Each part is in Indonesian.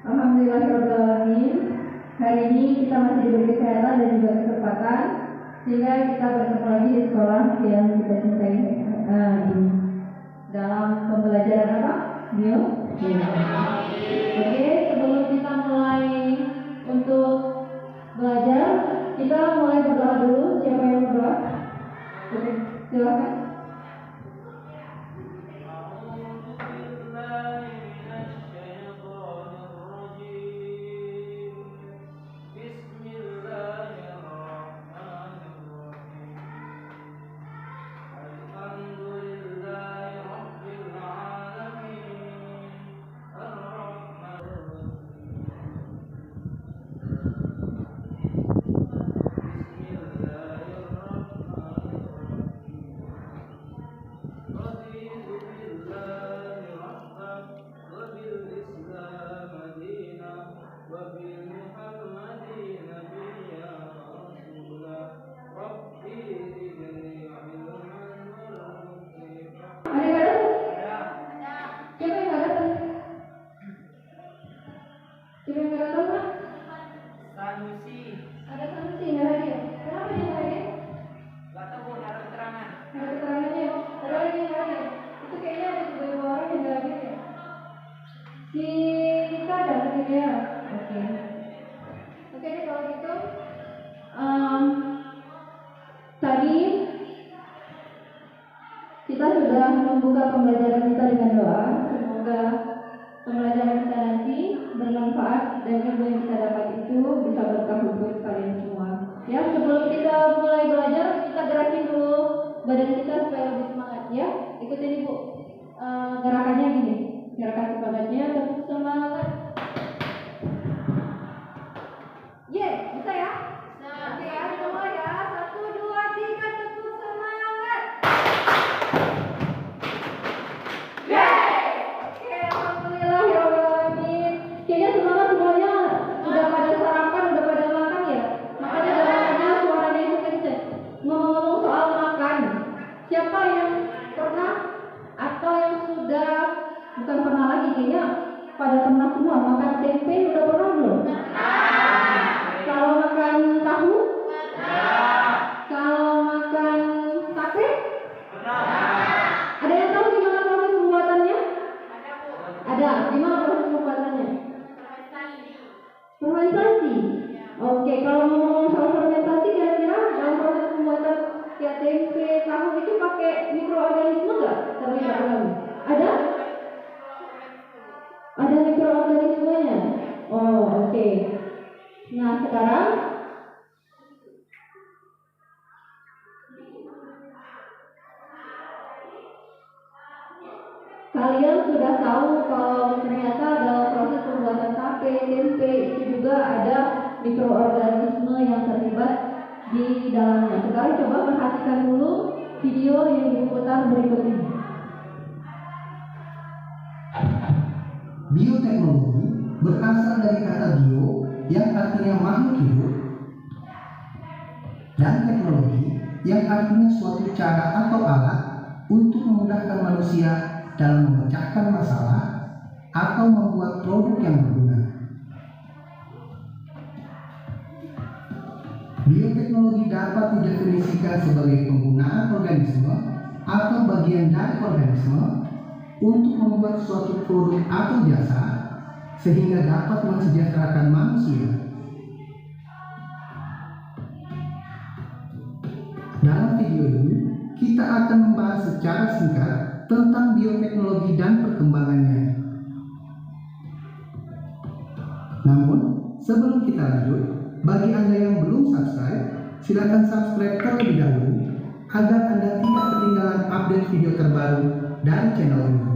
Alhamdulillahirrahmanirrahim. Hari ini kita masih diberi kesehatan dan juga kesempatan sehingga kita bertemu lagi di sekolah yang kita cintai ini dalam pembelajaran apa? Oke, sebelum kita mulai untuk belajar, kita mulai berdoa dulu. Siapa yang berdoa? Oke, silakan. Tadi kita sudah membuka pembelajaran kita dengan doa. Semoga pembelajaran kita nanti bermanfaat dan ilmu yang kita dapat itu bisa berkah untuk kalian semua. Ya, sebelum kita mulai belajar, kita gerakin dulu badan kita supaya lebih semangat ya. Ikutin Ibu. Gerakannya gini. Gerakan semangatnya tepuk semangat. Bisa ya? Oke ya, semua ya. 1, 2, 3, tepuk semangat. Oke, alhamdulillahirrahmanirrahim. Kayaknya semangat semuanya. Udah pada sarapan, udah pada makan ya? Makanya gerakannya suaranya itu kenceng. Ngomong-ngomong soal makan, siapa yang pernah atau yang sudah, bukan pernah lagi kayaknya pada pernah semua makan tempe, udah pernah belum? Kalau makan tahu? Kalau makan sate? Ada yang tahu gimana proses pembuatannya? Ada. Gimana proses pembuatannya? Fermentasi. Oke, kalau ngomong soal fermentasi, kira-kira dalam proses pembuatan ya tempe, tahu itu pakai mikroorganisme nggak terlibat dalamnya? Ada? Ada mikroorganismenya. Oh, oke. Nah, sekarang kalian sudah tahu kalau ternyata dalam proses pembuatan tape, tempe itu juga ada mikroorganisme yang terlibat di dalamnya. Sekarang coba perhatikan dulu video yang Ibu putar berikut ini. Bioteknologi berasal dari kata bio yang artinya makhluk hidup dan teknologi yang artinya suatu cara atau alat untuk memudahkan manusia dalam memecahkan masalah atau membuat produk yang berguna. Bioteknologi dapat didefinisikan sebagai penggunaan organisme atau bagian dari organisme untuk membuat suatu produk atau jasa sehingga dapat mensejahterakan manusia. Dalam video ini, kita akan membahas secara singkat tentang bioteknologi dan perkembangannya. Namun, sebelum kita lanjut, bagi Anda yang belum subscribe, silakan subscribe terlebih dahulu agar Anda tidak ketinggalan update video terbaru dari channel ini.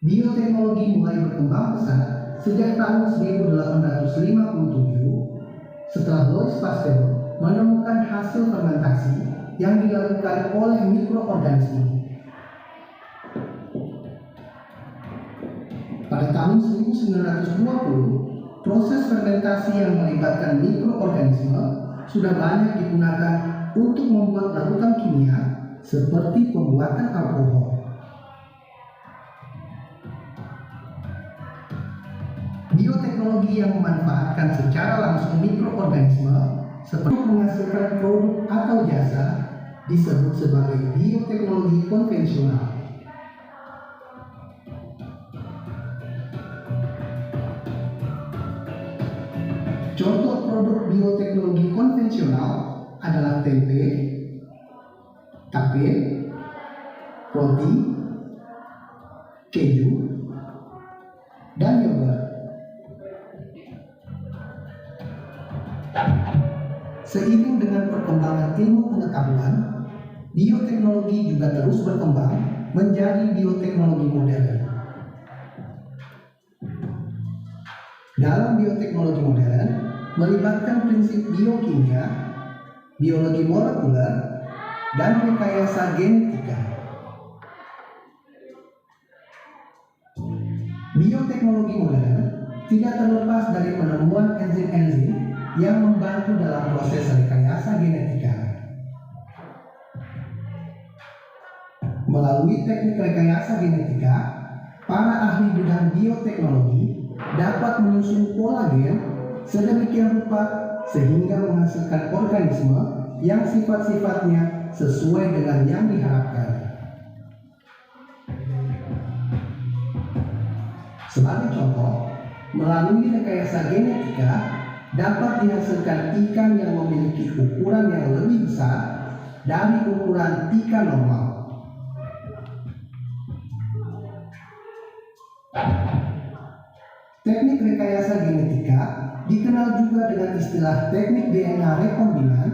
Bioteknologi mulai berkembang pesat sejak tahun 1857 setelah Louis Pasteur menemukan hasil fermentasi yang dilakukan oleh mikroorganisme. Pada tahun 1920, proses fermentasi yang melibatkan mikroorganisme sudah banyak digunakan untuk membuat larutan kimia seperti pembuatan alkohol. Bioteknologi yang memanfaatkan secara langsung mikroorganisme seperti menghasilkan produk atau jasa disebut sebagai bioteknologi konvensional. Contoh produk bioteknologi konvensional adalah tempe, tape, roti, keju, dan yogurt. Seiring dengan perkembangan ilmu pengetahuan, bioteknologi juga terus berkembang menjadi bioteknologi modern. Dalam bioteknologi modern, melibatkan prinsip biokimia, biologi molekuler, dan rekayasa genetika. Bioteknologi modern tidak terlepas dari penemuan enzim-enzim yang membantu dalam proses rekayasa genetika. Melalui teknik rekayasa genetika, para ahli bidang bioteknologi dapat menyusun pola gen sedemikian rupa sehingga menghasilkan organisme yang sifat-sifatnya sesuai dengan yang diharapkan. Sebagai contoh, melalui rekayasa genetika dapat dihasilkan ikan yang memiliki ukuran yang lebih besar dari ukuran ikan normal. Teknik rekayasa genetika dikenal juga dengan istilah teknik DNA rekombinan,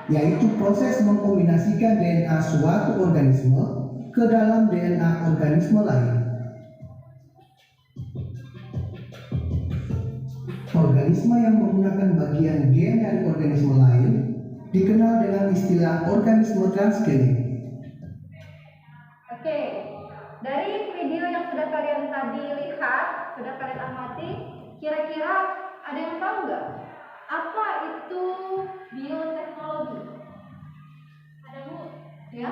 yaitu proses mengkombinasikan DNA suatu organisme ke dalam DNA organisme lain. Organisme yang menggunakan bagian gen dari organisme lain dikenal dengan istilah organisme transgenik. Oke, dari video yang sudah kalian tadi lihat, sudah kalian amati, kira-kira ada yang tahu nggak apa itu bioteknologi? Ada Bu? Ya?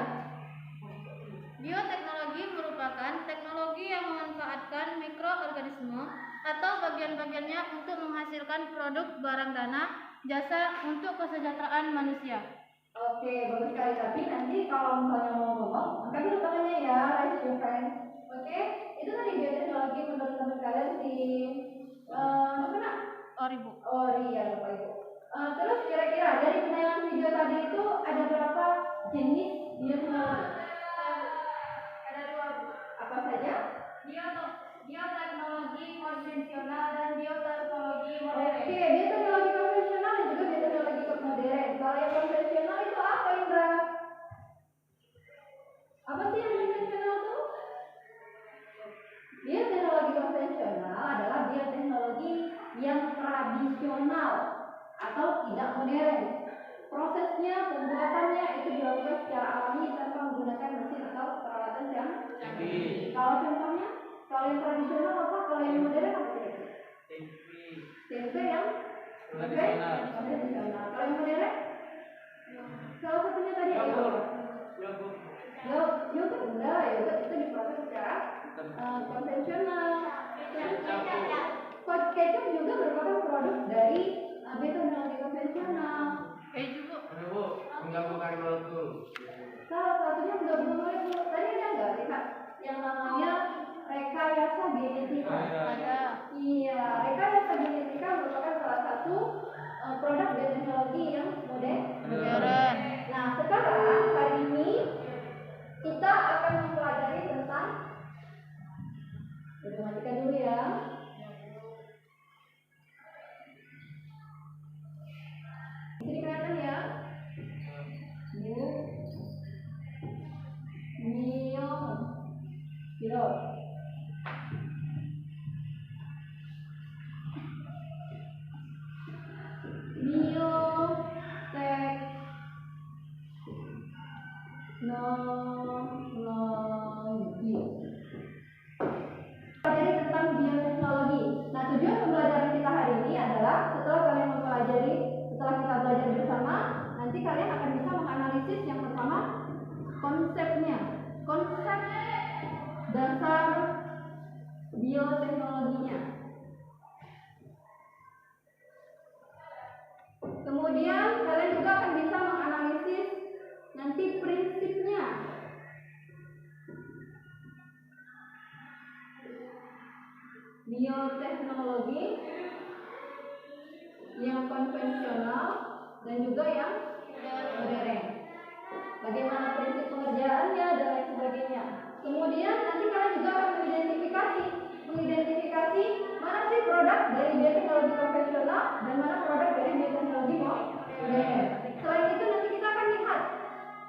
Bioteknologi merupakan teknologi yang memanfaatkan mikroorganisme atau bagian-bagiannya untuk menghasilkan produk, barang, dana, jasa untuk kesejahteraan manusia. Oke, bagus sekali. Tapi nanti kalau misalnya mau ngomong, angkat dulu tangannya ya, raise your hand. Oke, itu tadi bioteknologi menurut teman kalian di mana? Ibu. Oh iya, Bapak Ibu. Terus kira-kira dari penayangan video tadi itu ada berapa jenis bioteknologi? Ada 2, Bu. Apa saja? Bioteknologi konvensional dan bioteknologi modern. Oke, bioteknologi konvensional dan juga bioteknologi modern. Kalau yang konvensional itu apa, Indra? Apa sih yang konvensional itu? Bioteknologi konvensional adalah bioteknologi yang tradisional atau tidak modern. Prosesnya, pembuatannya itu dilakukan secara alami tanpa menggunakan mesin atau peralatan yang canggih. Kalau contohnya, kalau yang tradisional apa? Kalau yang modern apa sih? Tempe yang tradisional. Kalau yang modern? Salah satunya tadi apa? Yogurt enggak, yogurt itu diproses secara konvensional. Kecap juga merupakan produk dari bioteknologi konvensional. Keju, Bu. Salah satunya menggabung molekul. Tadi ada nggak lihat yang namanya rekayasa genetika? Ada. Iya, rekayasa genetika merupakan salah satu produk bioteknologi yang modern. Nah, sekarang kali ini kita akan mempelajari tentang matematika dulu ya. Ini kelihatan ya? Bu, Bio, bioteknologi. Jadi tentang bioteknologi. Nah, tujuan pembelajaran kita hari bioteknologi yang konvensional dan juga yang modern. Bagaimana prinsip pengerjaannya dan lain sebagainya. Kemudian nanti kalian juga akan mengidentifikasi mana sih produk dari bioteknologi konvensional dan mana produk dari bioteknologi modern. Selain itu nanti kita akan lihat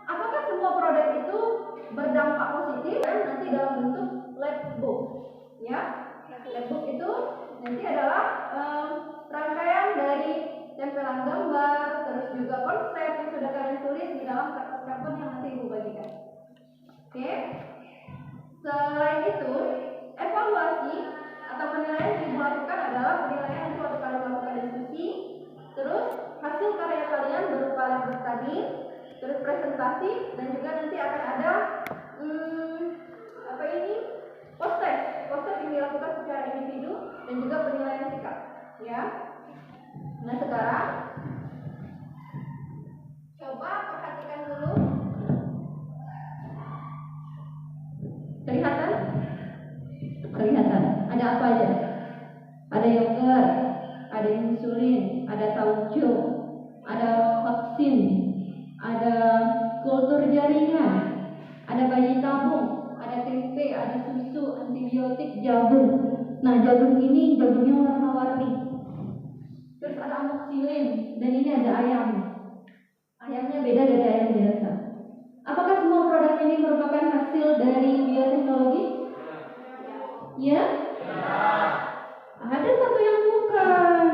apakah semua produk itu berdampak positif dan nanti dalam bentuk lab book. Ya, lab book itu nanti adalah rangkaian dari tempelan gambar, terus juga konsep yang sudah kalian tulis di dalam karton yang nanti ibu bagikan. Oke. Selain itu, evaluasi atau penilaian yang ibu lakukan adalah penilaian nanti waktu kalian melakukan diskusi, terus hasil karya kalian berupa lab tadi, terus presentasi, dan juga nanti akan ada proses yang dilakukan secara individu dan juga penilaian sikap. Ya. Nah sekarang coba perhatikan dulu. Kelihatan? Kelihatan. Ada apa aja? Ada yogurt, ada insulin, ada tauco, ada vaksin, ada kultur jaringan, ada bayi tabung, ada tempe, ada susu, antibiotik, jagung. Nah jagung ini jagungnya warna-warni. Terus ada amoxicillin dan ini ada ayam. Ayamnya beda dari ayam biasa. Apakah semua produk ini merupakan hasil dari bioteknologi? Ya? Ada satu yang bukan.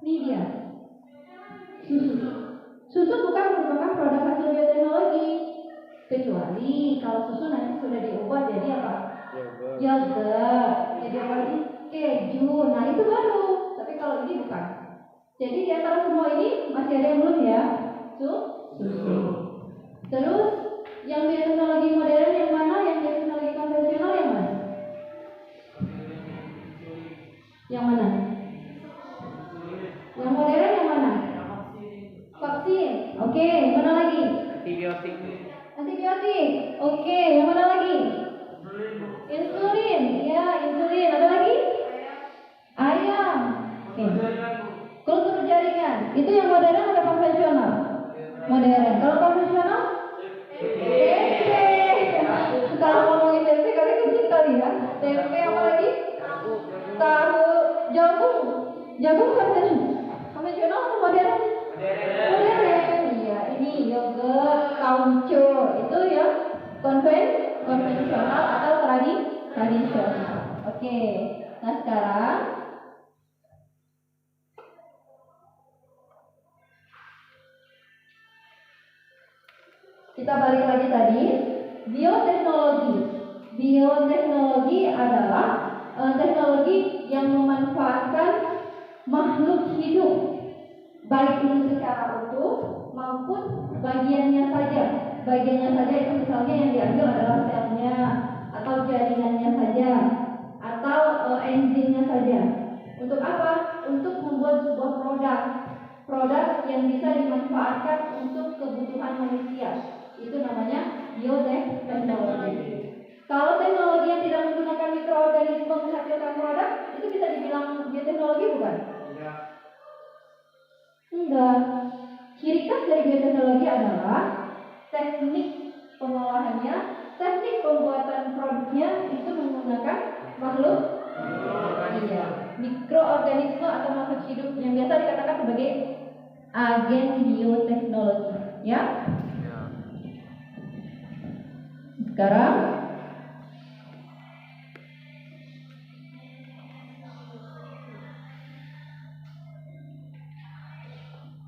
Ini dia. Susu. Susu bukan merupakan produk hasil bioteknologi. Kecuali kalau susu nanti sudah diubah jadi apa? Yogurt. Jadi apa lagi? Keju. Nah itu baru. Tapi kalau ini bukan. Jadi di antara semua ini masih ada yang belum ya? Susu. Terus yang bioteknologi modern yang mana? Yang bioteknologi konvensional yang mana? Yang mana? Yang modern yang mana? Vaksin. Oke, mana lagi? Antibiotik. Oke, yang mana lagi? Insulin. Ya, insulin. Ada lagi? Ayam. Oke. Kultur jaringan. Itu yang modern atau konvensional? Modern. Kalau konvensional? Tempe. Kalau ngomongin tempe kalian kecil kali ya. Tempe apa lagi? Tahu, jagung. Jagung konvensional atau modern? Modern. Iya, ini yogurt, tauco. Itu ya konvensional atau tradisional. Oke. Nah sekarang kita balik lagi tadi, bioteknologi. Bioteknologi adalah teknologi yang memanfaatkan makhluk hidup, baik itu secara utuh maupun bagiannya saja. Bagiannya saja itu misalnya yang diambil adalah selnya, atau jaringannya saja, atau enzimnya saja. Untuk apa? Untuk membuat sebuah produk yang bisa dimanfaatkan untuk kebutuhan manusia. Itu namanya bioteknologi. Kalau teknologi yang tidak menggunakan mikroorganisme menghasilkan produk, itu bisa dibilang bioteknologi bukan? Enggak. Ciri khas dari bioteknologi adalah teknik pengolahannya, teknik pembuatan produknya itu menggunakan makhluk mikroorganisme atau makhluk hidup yang biasa dikatakan sebagai agen bioteknologi. Ya. Sekarang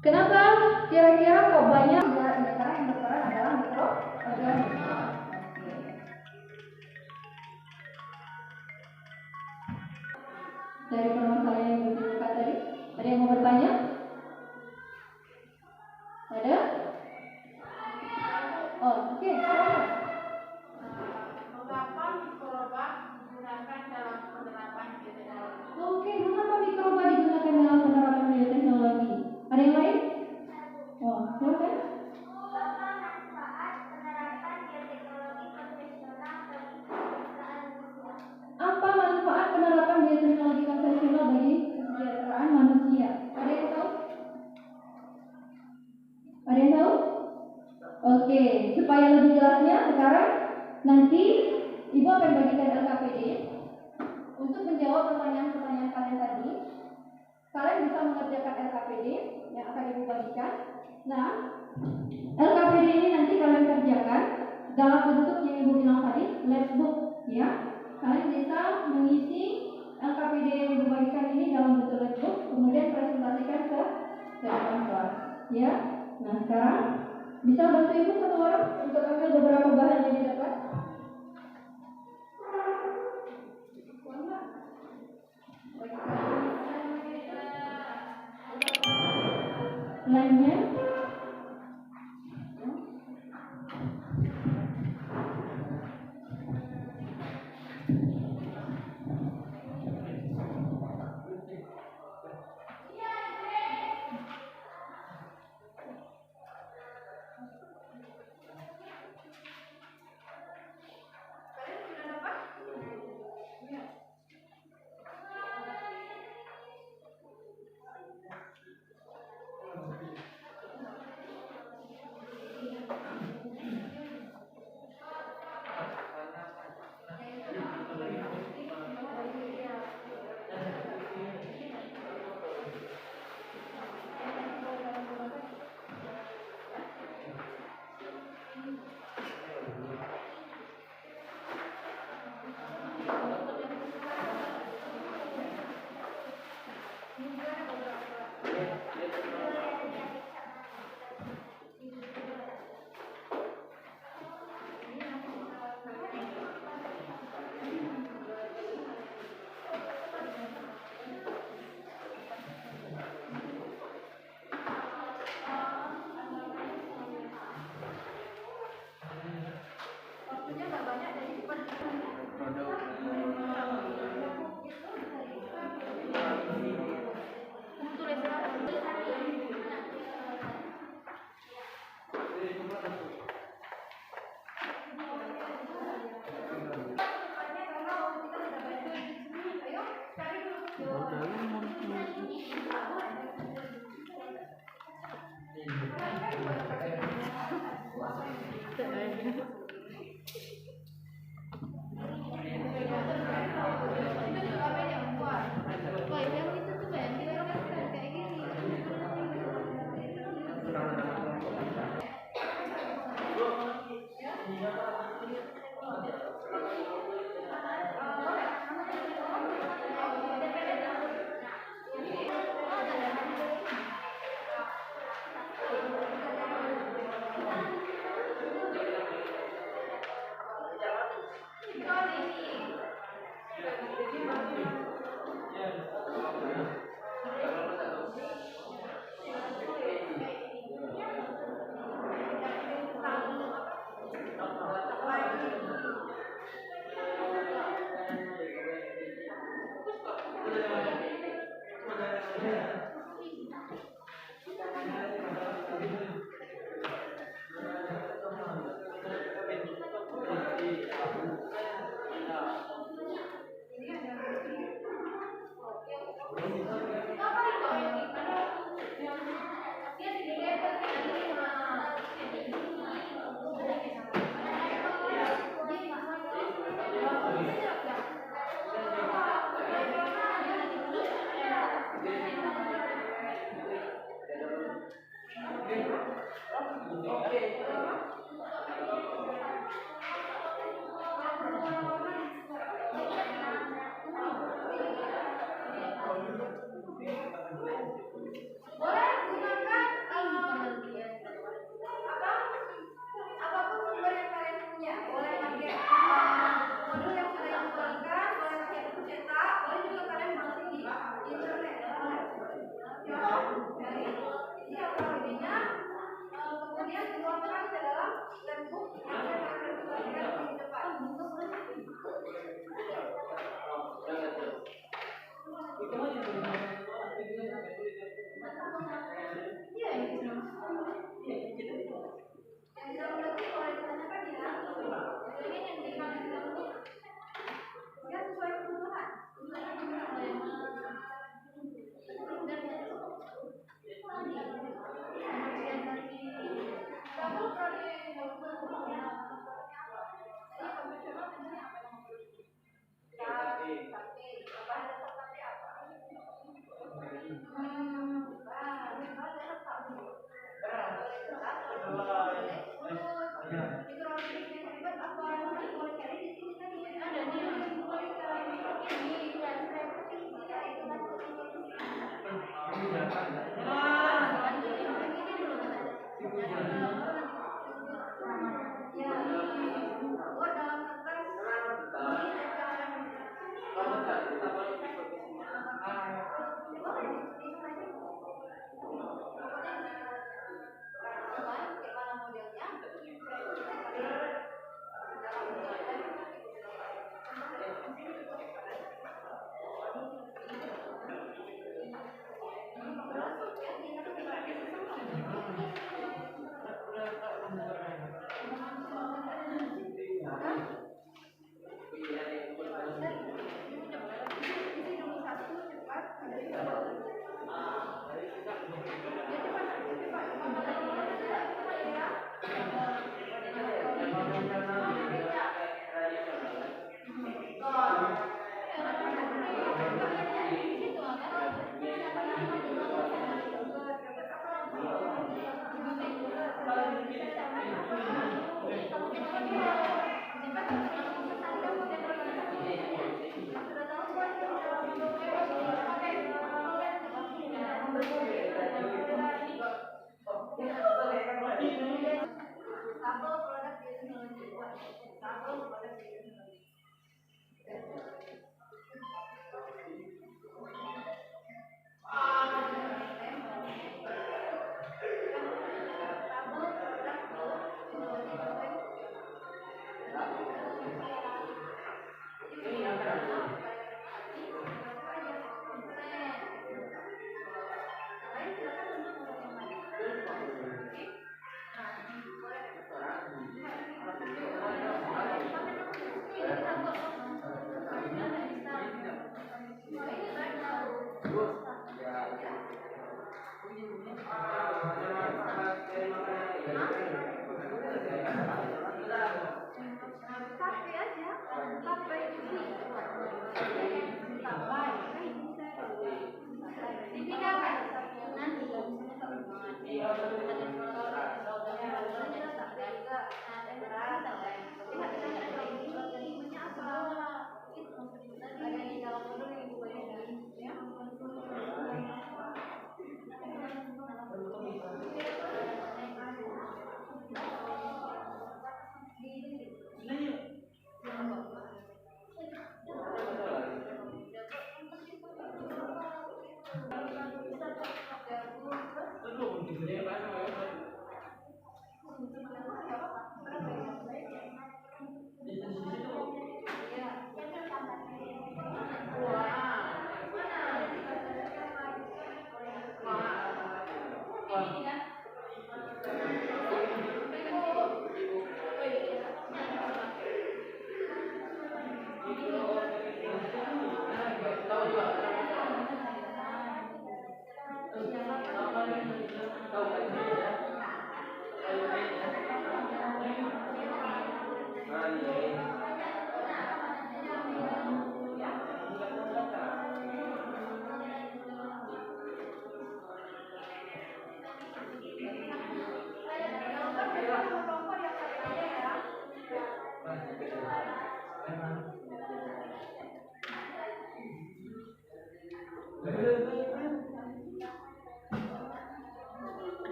kenapa kira-kira kok banyak negara yang berperan adalah mikroorganisme? Dari permasalahan yang dibuka tadi, ada yang mau bertanya? Ada? Oh, oke. Mengapa mikroba digunakan dalam penerapan bioteknologi? Oke, mengapa mikroba digunakan dalam penerapan bioteknologi? Ada yang lain? Oh, silakan. Oke, supaya lebih jelasnya sekarang nanti Ibu akan bagikan LKPD. Untuk menjawab pertanyaan-pertanyaan kalian tadi, kalian bisa mengerjakan LKPD yang akan Ibu bagikan. Nah, LKPD ini nanti kalian kerjakan dalam bentuk yang Ibu bilang tadi, labbook ya. Kalian bisa mengisi LKPD yang Ibu bagikan ini dalam bentuk labbook, kemudian presentasikan ke depan kelas ya. Nah, sekarang bisa bantu Ibu satu orang untuk ambil beberapa bahan yang didapat. Lainnya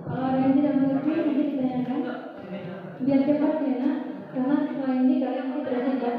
Kalau ada yang tidak mengerti bisa ditanyakan. Biar cepat ya nak, karena setelah ini kalian tidak ada tugas.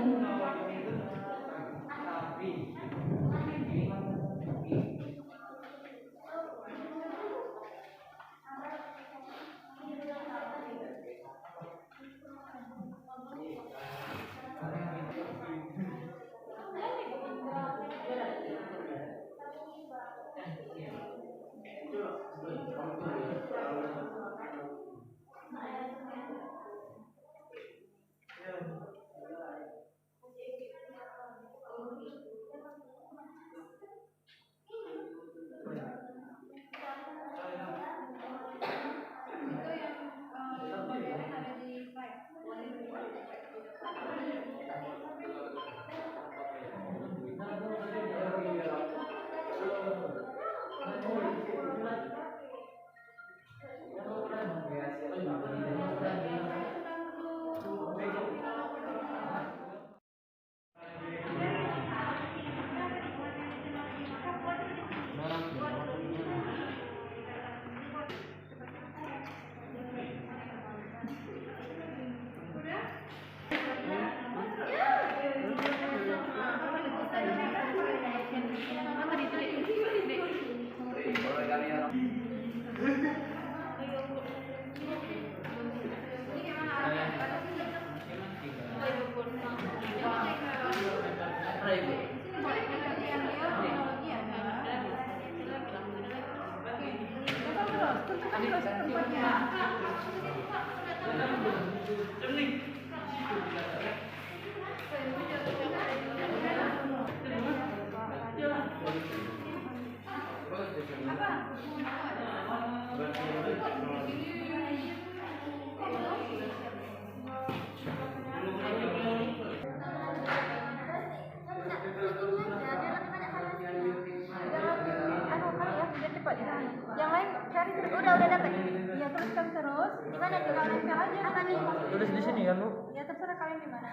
Yang lain cari terus. Udah dapat. Ya teruskan terus. Gimana tinggal nempel aja. Apa nih? Tulis di sini kan lu? Ya terserah kalian di mana.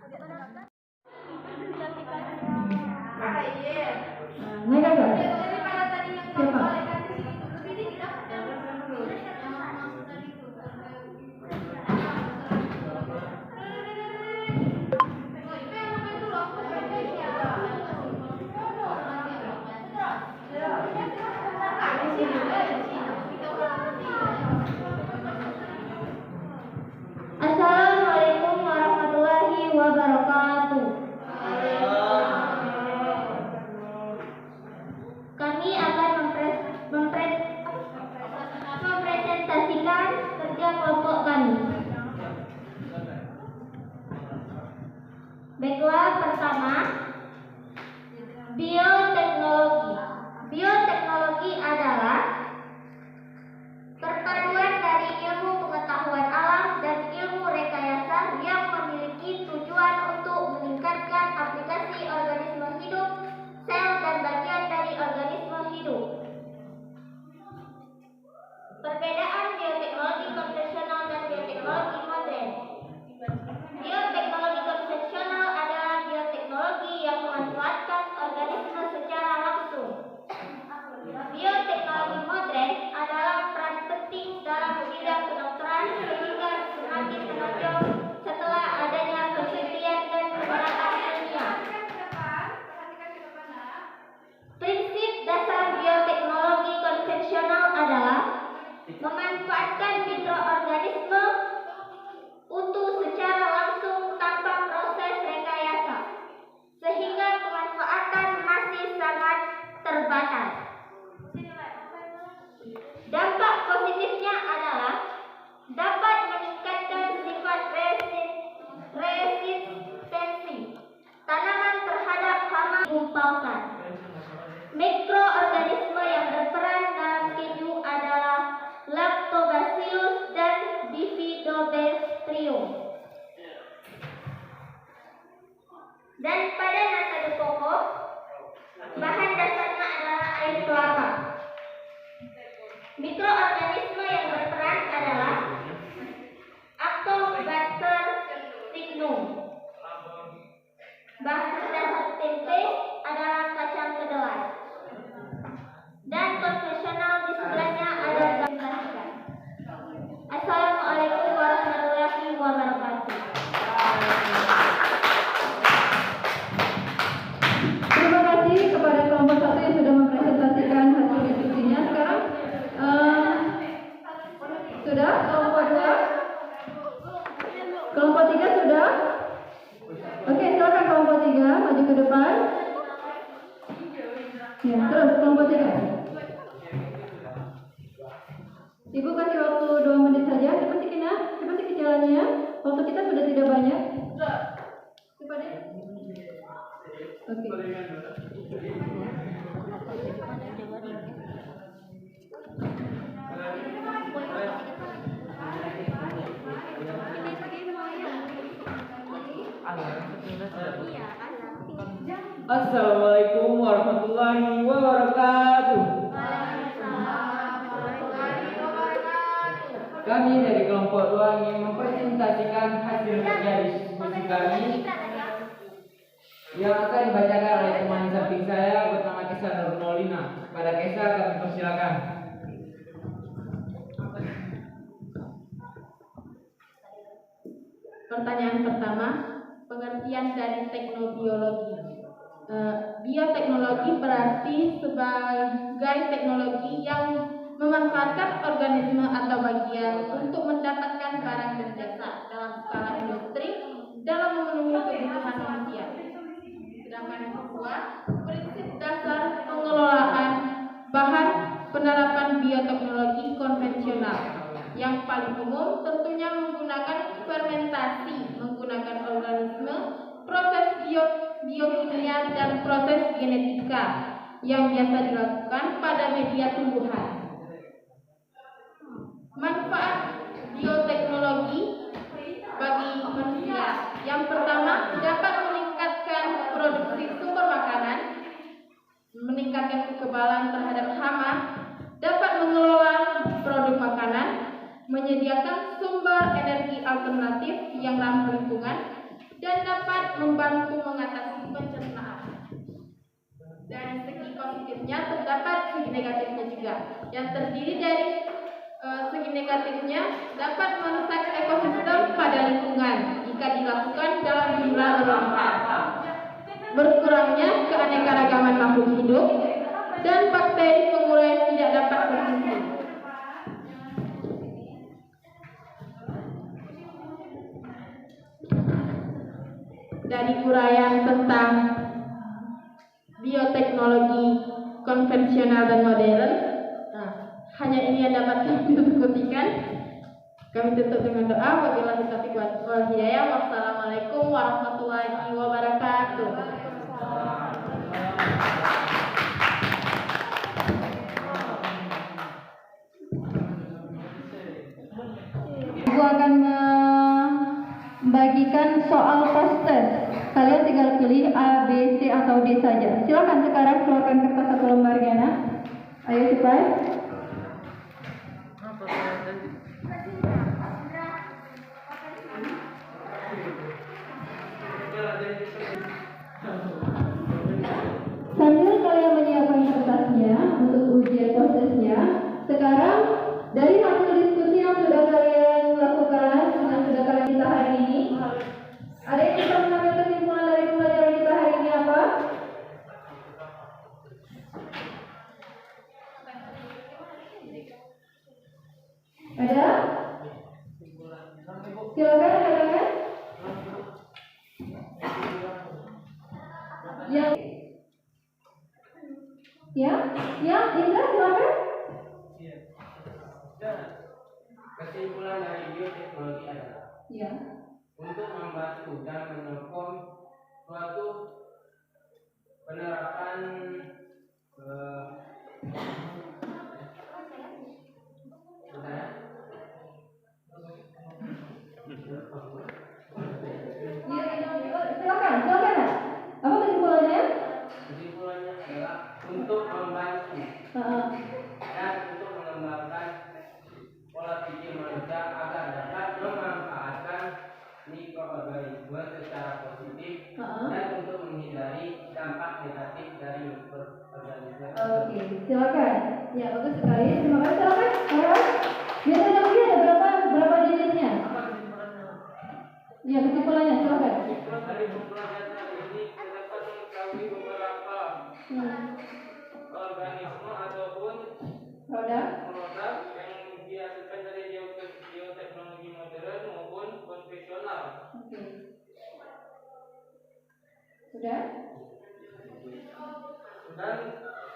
Udah dapat. Mereka enggak? Daripada tadi yang Siapa? ini didapatkan terus. Yang masuk tadi itu. Assalamualaikum warahmatullahi wabarakatuh. Kami akan mempresentasikan kerja kelompok kami. Baiklah, pertama, bioteknologi. Bioteknologi adalah perpaduan dari ilmu pengetahuan alam dan ilmu rekayasa yang memiliki tujuan untuk meningkatkan aplikasi organisme hidup, sel, dan bagian dari organisme hidup. Perbedaan bioteknologi konvensional dan bioteknologi modern. Bioteknologi konvensional adalah bioteknologi yang memanfaatkan organisme ditimpalkan. Mikroorganisme yang berperan dalam keju adalah Lactobacillus dan Bifidobacterium. Dan pada metode pokok, bahan dasarnya adalah air kelapa. Mikroorganisme yang berperan adalah Actobacter lignum. Bahan dasar tempe adalah kacang kedelai. Dan konvensional di sebelahnya ada gambar. Assalamualaikum warahmatullahi wabarakatuh. Terima kasih kepada kelompok 1 yang sudah mempresentasikan hasil diskusinya. Sekarang sudah kelompok 2, kelompok 3 sudah. Oke, silakan kelompok 3 maju ke depan. Ya, terus kelompok 3. Ibu kasih waktu 2 menit saja. Cepat sedikit jalannya. Waktu kita sudah tidak banyak. Cepat deh. Oke. Assalamualaikum warahmatullahi wabarakatuh. Kami dari kelompok 2 ingin mempresentasikan hasil kerja diskusi kami yang akan dibacakan oleh teman samping saya bernama Kesa Nurnolina. Pada Kesa kami persilakan. Pertanyaan pertama, pengertian dari teknobiologi. Bioteknologi berarti sebagai teknologi yang memanfaatkan organisme atau bagian untuk mendapatkan barang dan jasa dalam skala industri dalam memenuhi kebutuhan manusia. Sedangkan yang kedua, prinsip dasar pengelolaan bahan penerapan bioteknologi konvensional. Yang paling umum tentunya menggunakan fermentasi, menggunakan organisme, proses biokimia dan proses genetika yang biasa dilakukan pada media tumbuhan. Manfaat bioteknologi bagi manusia. Yang pertama, dapat meningkatkan produksi sumber makanan, meningkatkan kekebalan terhadap hama, dapat mengelola produk makanan, menyediakan sumber energi alternatif yang ramah lingkungan, dan dapat membantu mengatasi pencernaan. Dari segi positifnya terdapat segi negatifnya juga, yang terdiri dari segi negatifnya dapat merusak ekosistem pada lingkungan jika dilakukan dalam jumlah berlebihan, berkurangnya keanekaragaman makhluk hidup, dan bakteri pengurai tidak dapat berfungsi. Dari uraian tentang bioteknologi konvensional dan modern, hanya ini yang dapat kami diskusikan. Kami tutup dengan doa. Wabillahi taufiq wal hidayah. Wassalamualaikum warahmatullahi wabarakatuh. Ibu akan membagikan soal post-test. Kalian tinggal pilih A, B, C atau D saja. Silakan sekarang keluarkan kertas satu lembar Gana. Ayo cepat. Sambil kalian menyiapkan kertasnya untuk ujian post-testnya, sekarang dari hasil diskusi yang sudah kalian lakukan, yang sudah kalian kita hari ini, ada yang bisa mengambil kesimpulan dari pembelajaran kita hari ini apa? Ada? Silakan katakan. Ya, Indra silakan. Kesimpulan dari bioteknologi adalah Ya. untuk membantu dan menelepon suatu penerapan Silakan. Apa kesimpulannya? kesimpulannya adalah untuk membantu dan untuk mengembangkan pola pikir manusia agar dapat memanfaatkan mikroorganisme secara positif dan untuk menghindari dampak negatif dari mikroorganisme. Oke, silakan. Ya, bagus sekali. Terima kasih. Silakan. Biasanya lagi ada berapa jenisnya? Ya, kesimpulannya silakan. Dari pembelajaran ini dapat mengetahui beberapa organisme ataupun Produk. yang dihasilkan dari bioteknologi modern maupun konvensional. Oke. Sudah? Dan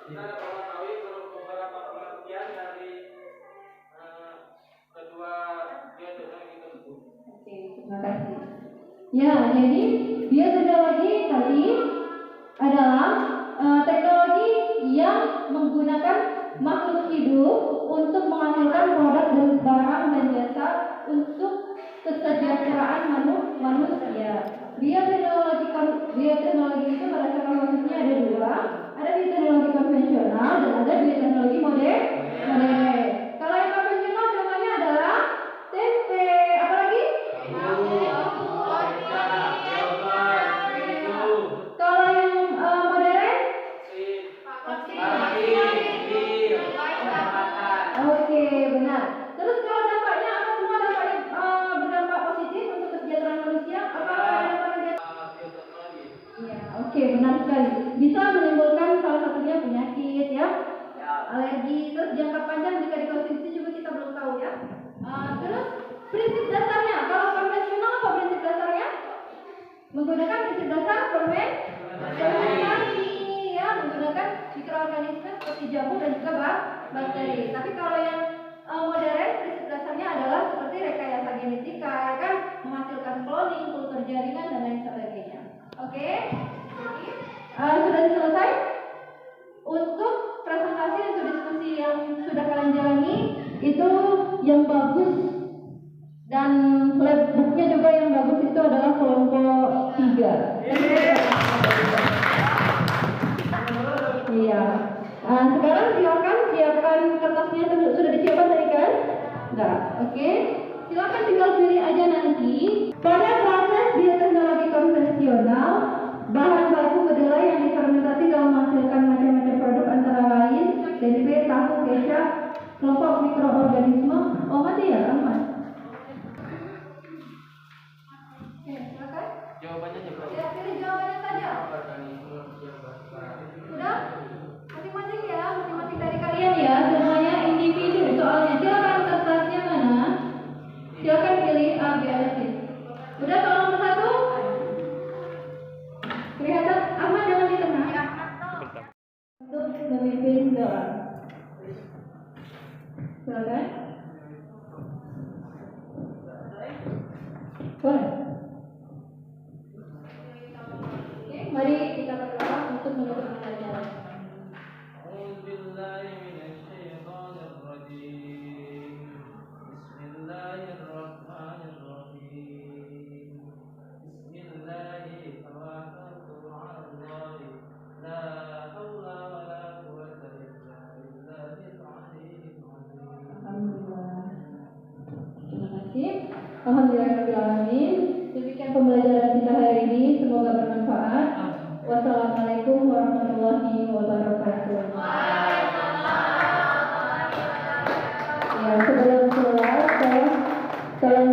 kita dapat mengetahui beberapa pengertian dari kedua bioteknologi tersebut. Oke, terima kasih. Ya, jadi bioteknologi tadi adalah teknologi yang menggunakan makhluk hidup untuk menghasilkan produk dan barang dan jasa untuk kesejahteraan manusia. Bioteknologi itu berdasarkan maksudnya ada dua, ada bioteknologi konvensional dan ada bioteknologi modern. Kalau yang konvensional contohnya adalah tempe, apa lagi? Kalau yang modern? Oke, benar. Terus kalau dampaknya apa semua dampaknya berdampak positif untuk kesejahteraan manusia? Apa ada dampak negatif? Iya, oke, benar sekali. Bisa menimbulkan salah satunya penyakit ya, alergi. Terus jangka panjang jika dikonsumsi juga kita belum tahu ya. Terus prinsip dasarnya, kalau konvensional apa prinsip dasarnya? Menggunakan prinsip dasar fermentasi ya, menggunakan mikroorganisme seperti jamur dan juga bakteri. Tapi kalau yang modern prinsip dasarnya adalah seperti rekayasa genetika, ya kan, menghasilkan cloning, kultur jaringan dan lain sebagainya. Oke, jadi sudah selesai untuk presentasi atau diskusi yang sudah kalian jalani itu yang bagus dan labbooknya juga yang bagus itu adalah kelompok 3. Iya. Sekarang silakan siapkan kertasnya, sudah disiapkan tadi kan? Enggak. Oke. Silakan tinggal pilih aja nanti. Pada proses bioteknologi konvensional, bahan baku kedelai yang difermentasi dalam menghasilkan macam-macam produk antara lain tempe, tahu, kecap, kelompok mikroorganisme. Oh mati ya, aman. Oke, silakan. Jawabannya coba. Ya, pilih jawabannya saja. Organisme yang berperan. Sudah? Masing-masing ya, masing-masing dari kalian ya, semuanya individu soalnya. Silakan kertasnya mana? Silakan pilih A, B, ada C. Udah, kalau nomor 1 kelihatan Ahmad jangan di tengah. Untuk memimpin doa. Silakan. Boleh. Oke, mari kita berdoa untuk menutup pelajaran. Alhamdulillahirrahmanirrahim. Demikian pembelajaran kita hari ini, semoga bermanfaat. Wassalamualaikum warahmatullahi wabarakatuh. Ya, sebelum keluar saya